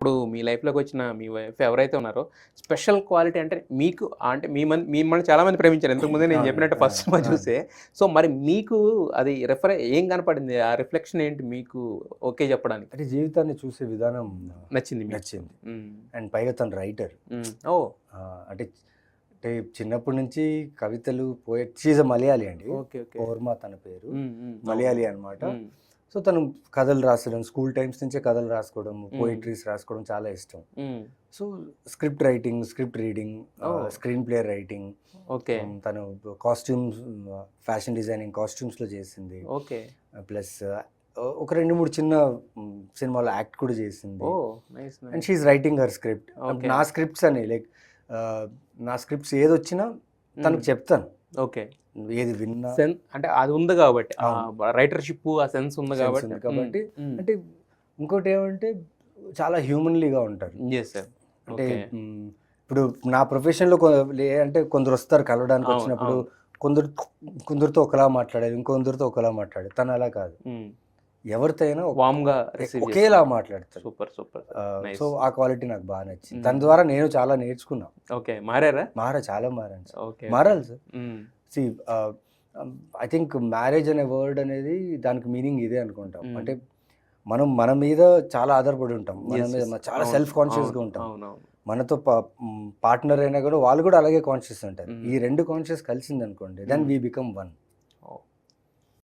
ఇప్పుడు మీ లైఫ్‌లోకి వచ్చిన మీ వైఫ్ ఎవరైతే ఉన్నారో, స్పెషల్ క్వాలిటీ అంటే మీకు అంటే మిమ్మల్ని చాలామంది ప్రేమించారు. ఇంతకు ముందే నేను అవునండి. చెప్పినట్టు ఫస్ట్ సినిమా అవును. చూసే. సో, మరి మీకు అది ఏం కనపడింది? ఆ రిఫ్లెక్షన్ ఏంటి మీకు ఓకే చెప్పడానికి? అంటే జీవితాన్ని చూసే విధానం నచ్చింది మీకు? నచ్చింది. హ్మ్. అండ్ పైగా తను రైటర్. హ్మ్. ఓహ్! అంటే అంటే చిన్నప్పటి నుంచి కవితలు, షీ ఈజ్ ఎ మలయాళీ అండి. ఓకే. ఓకే. పౌర్మ తన పేరు. హ్మ్. హ్మ్. మలయాళీ అవును. అనమాట. హ్మ్. సో, తను కథలు రాసడం, స్కూల్ టైమ్స్ నుంచే కథలు రాసుకోవడం, హ్మ్. పోయెట్రీస్ రాసుకోవడం చాలా ఇష్టం. Hmm. So, script writing, script reading, oh! Screenplay writing, okay. తను కాస్ట్యూమ్స్, ఫ్యాషన్ డిజైనింగ్ కాస్ట్యూమ్స్‌లో చేసింది. ఓకే. ప్లస్ ఒక 2, 3 చిన్న సినిమాలో యాక్ట్ కూడా చేసింది. Oh! Nice. And nice. She is writing her script. Okay. నా స్క్రిప్ట్స్ అని లైక్ నా స్క్రిప్ట్స్ ఏదొచ్చినా తనకు చెప్తాను. ఓకే. ఏది విన్నా అంటే అది ఉంది గాబట్టి. అవును. రైటర్‌షిప్ ఆ సెన్స్ ఉంది సెన్స్ గాబట్టి. ఉంది కాబట్టి హ్మ్. అంటే ఇంకోటేమంటే చాలా హ్యూమన్‌లీగా ఉంటారు. Yes sir. అంటే ఓకే. ఇప్పుడు నా ప్రొఫెషన్‌లో అంటే కొందరొస్తారు కలవడానికి అవును. వచ్చినప్పుడు అవును. కొందరు కొందరితో ఒకలా మాట్లాడారు. ఇంకొందరితో ఒకలా మాట్లాడారు. తను అలా కాదు. హ్మ్. ఎవరితో అయినా వార్మ్‌గా రిసీవ్ ఒకేలా చేసుకున్నారు. మాట్లాడతారు. సూపర్. సూపర్. So, nice. ఆ క్వాలిటీ నాకు బాగా నచ్చింది. తన హ్మ్. ద్వారా నేను చాలా నేర్చుకున్నా. ఓకే. మారారా? చాలా మారాను సార్. ఓకే. ఓకే. మారాలి సార్. హ్మ్. సీ ఆహ్, ఐ థింక్ మ్యారేజ్ అనే వర్డ్ అనేది దానికి మీనింగ్ ఇదే అనుకుంటాం. హ్మ్. అంటే మనం మన మీద చాలా ఆధారపడి ఉంటాం. మన యెస్. మీద యెస్. చాలా అవును. సెల్ఫ్ కాన్షియస్‌గా అవును. ఉంటాం. అవునవును. మనతో పార్ట్నర్ అయినా కూడా వాళ్ళు కూడా అలాగే కాన్షియస్ ఉంటారు. హ్మ్. ఈ 2 కాన్షియస్ కలిసిందనుకోండి then hmm. We become one.